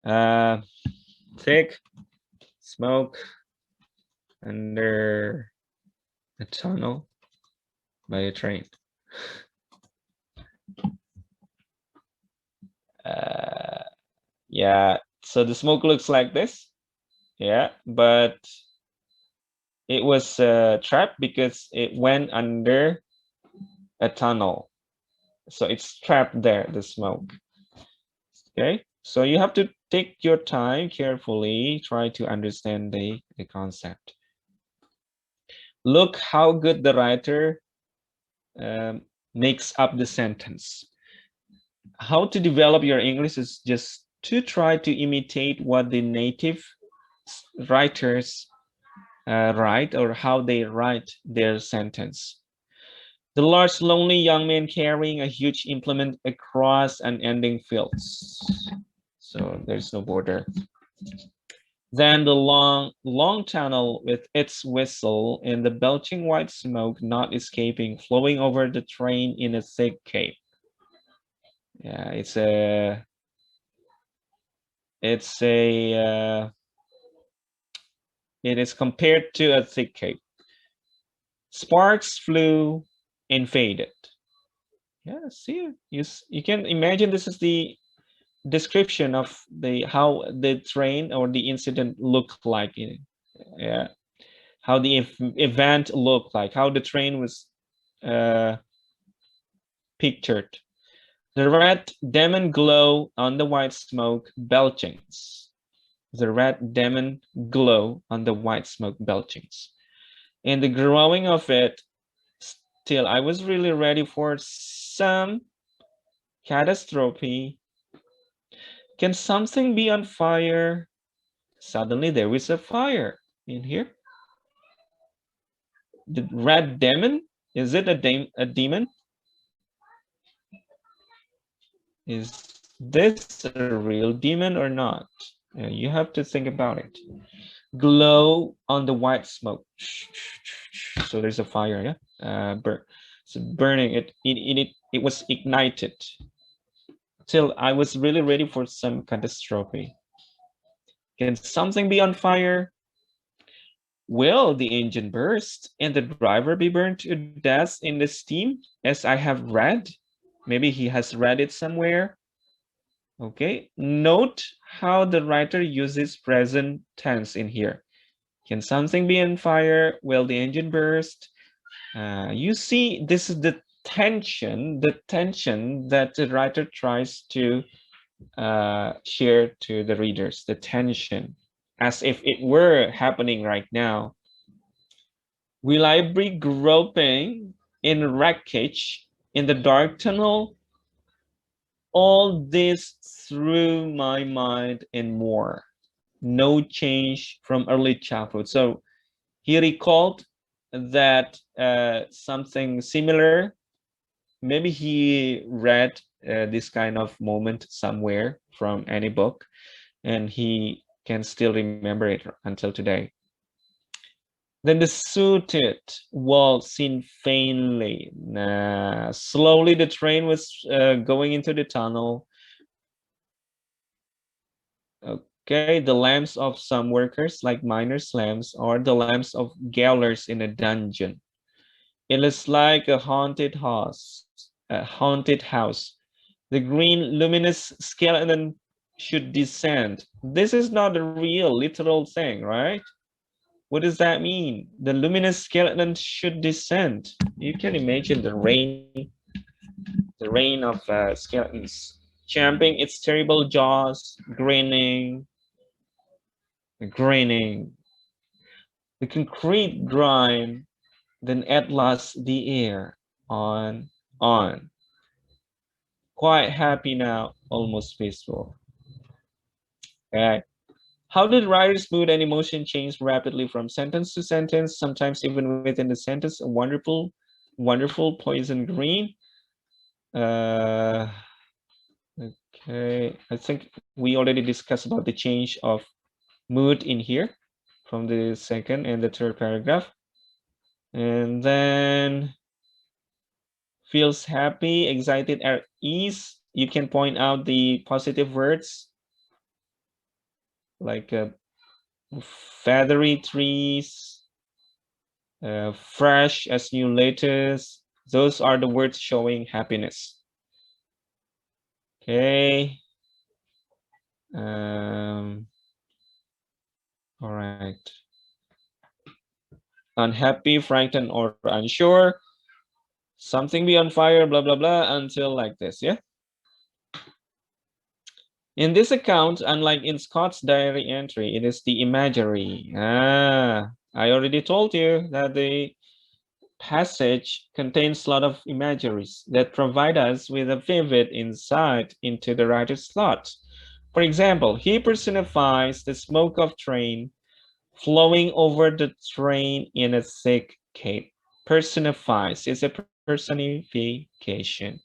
Thick smoke under a tunnel by a train. Yeah, so the smoke looks like this. Yeah, but it was trapped because it went under a tunnel. So it's trapped there, the smoke. Okay, so you have to take your time carefully, try to understand the concept. Look how good the writer um, makes up the sentence. How to develop your English is just to try to imitate what the native writers write or how they write their sentence. The large, lonely young man carrying a huge implement across unending fields. So there's no border. Then the long tunnel with its whistle and the belching white smoke not escaping, flowing over the train in a thick cape. Yeah, it's a it is compared to a thick cape. Sparks flew and faded. Yeah, see, you can imagine this is the description of the how the train or the incident looked like. Yeah, how the event looked like, how the train was uh, pictured. The red demon glow on the white smoke belchings. The red demon glow on the white smoke belchings. And the growing of it, still, I was really ready for some catastrophe. Can something be on fire? Suddenly there is a fire in here. The red demon? Is it a demon? Is this a real demon or not? You have to think about it. Glow on the white smoke. So there's a fire, yeah. So burning it was ignited. Till I was really ready for some catastrophe. Can something be on fire? Will the engine burst and the driver be burned to death in the steam, as I have read? Maybe he has read it somewhere. Okay, note how the writer uses present tense in here. Can something be on fire? Will the engine burst? You see, this is the tension that the writer tries to share to the readers, the tension, as if it were happening right now. Will I be groping in wreckage in the dark tunnel? All this through my mind and more. No change from early childhood. So he recalled that something similar, maybe he read this kind of moment somewhere from any book, and he can still remember it until today. Then the suited wall seen faintly. Slowly the train was going into the tunnel. Okay, the lamps of some workers, like miners' lamps, or the lamps of gaolers in a dungeon. It is like a haunted house. A haunted house. The green luminous skeleton should descend. This is not a real literal thing, right? What does that mean? The luminous skeleton should descend. You can imagine the rain of skeletons champing its terrible jaws, grinning. The concrete grind, then at last the air, on. Quite happy now, almost peaceful. Okay. How did writer's mood and emotion change rapidly from sentence to sentence, sometimes even within the sentence? A wonderful poison green. Uh, okay, I think we already discussed about the change of mood in here from the second and the third paragraph. And then feels happy, excited, at ease. You can point out the positive words. like feathery trees, fresh as new lettuce. Those are the words showing happiness. Okay. All right. Unhappy, frightened, or unsure. Something be on fire, blah, blah, blah, until like this, yeah? In this account, unlike in Scott's diary entry, it is the imagery. I already told you that the passage contains a lot of imageries that provide us with a vivid insight into the writer's thought. For example, he personifies the smoke of train flowing over the train in a thick cape. Personifies is a personification.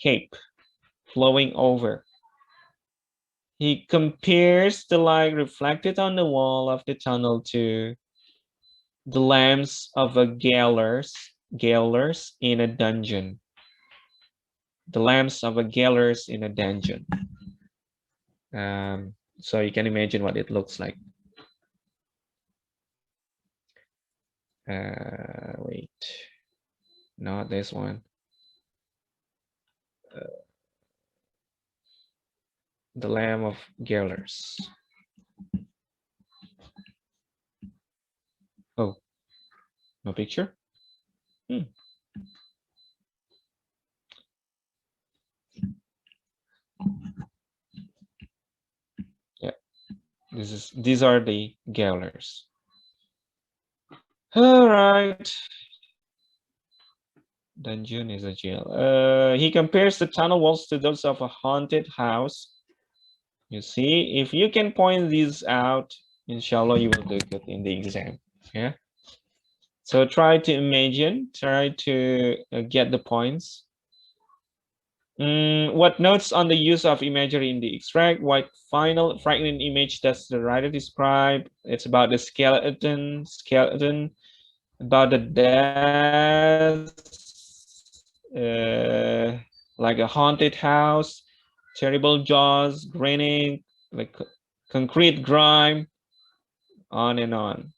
Cape, flowing over. He compares the light reflected on the wall of the tunnel to the lamps of a gaolers in a dungeon. The lamps of a gaolers in a dungeon. So you can imagine what it looks like. Wait, not this one. The Lamb of gaolers. Oh, no picture? Yeah, these are the gaolers. All right. Dungeon is a jail. He compares the tunnel walls to those of a haunted house. You see, if you can point these out, inshallah, you will do good in the exam. Yeah. So try to imagine, try to get the points. What notes on the use of imagery in the extract? What final frightening image does the writer describe? It's about the skeleton, about the death, like a haunted house, terrible jaws, grinning, like concrete grime, on and on.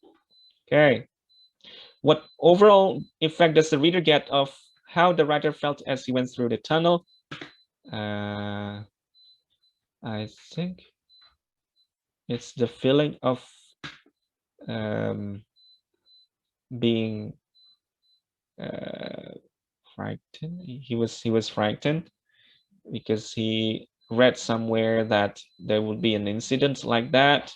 Okay. What overall effect does the reader get of how the writer felt as he went through the tunnel? I think it's the feeling of being frightened. He was frightened because he read somewhere that there would be an incident like that.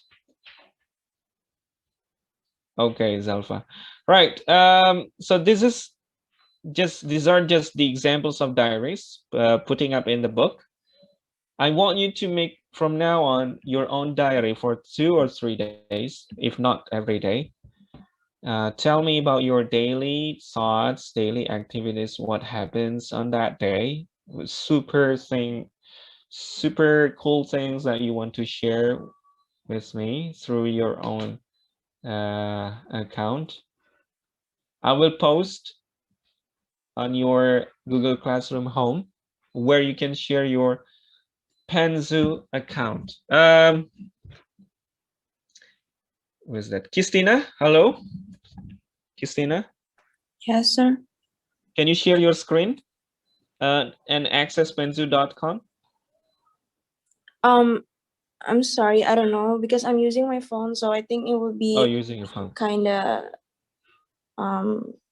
Okay, Zalfa. Right. So these are just the examples of diaries putting up in the book. I want you to make from now on your own diary for 2 or 3 days, if not every day. Tell me about your daily thoughts, daily activities, what happens on that day. Super cool things that you want to share with me through your own account. I will post on your Google Classroom home where you can share your Panzu account. Where's that? Christina, hello? Christina? Yes, sir. Can you share your screen and access Panzu.com? I'm sorry, I don't know because I'm using my phone, so I think it would be using your phone. kind of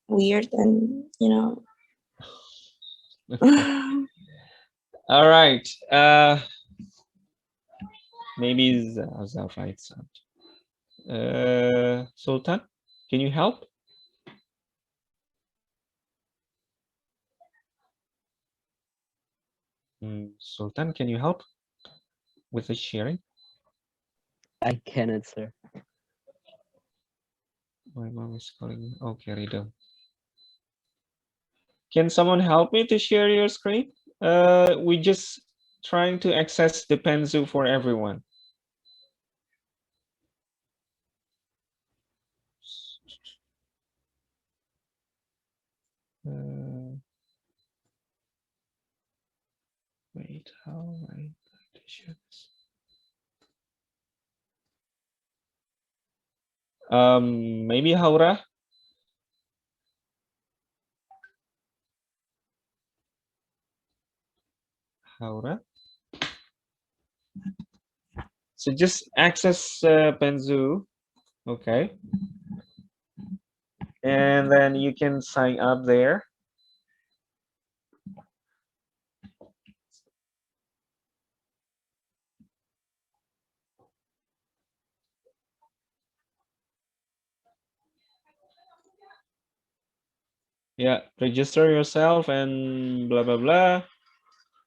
weird and All right. Maybe Zalfa it's out. Sultan, can you help? Sultan, can you help with the sharing? I cannot, sir. My mom is calling me. Okay, Rido. Can someone help me to share your screen? We just trying to access the Penzu for everyone. Wait, how am I going to share this? Maybe Haura. Haura. So just access Penzu, okay, and then you can sign up there. Yeah, register yourself and blah blah blah.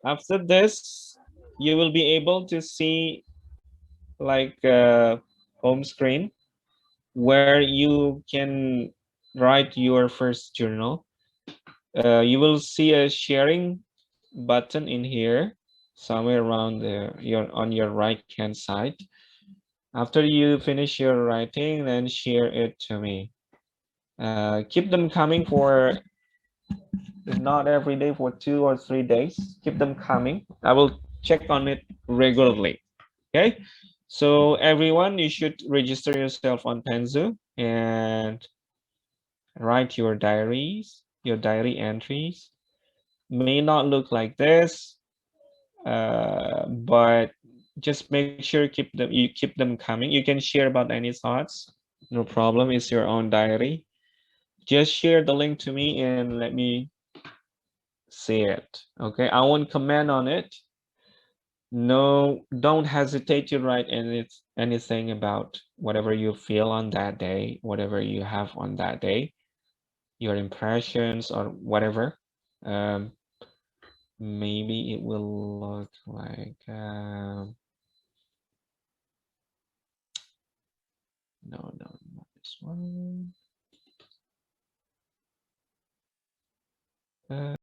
After this, you will be able to see like home screen where you can write your first journal. You will see a sharing button in here, somewhere around there, on your right hand side. After you finish your writing, then share it to me. Keep them coming for not every day, for 2 or 3 days. Keep them coming. I will check on it regularly. Okay. So everyone, you should register yourself on Penzu and write your diaries, your diary entries. May not look like this, but just make sure you keep them coming. You can share about any thoughts, no problem. It's your own diary. Just share the link to me and let me see it. Okay, I won't comment on it. No, don't hesitate to write anything about whatever you feel on that day, whatever you have on that day, your impressions or whatever. Maybe it will look like no, not this one.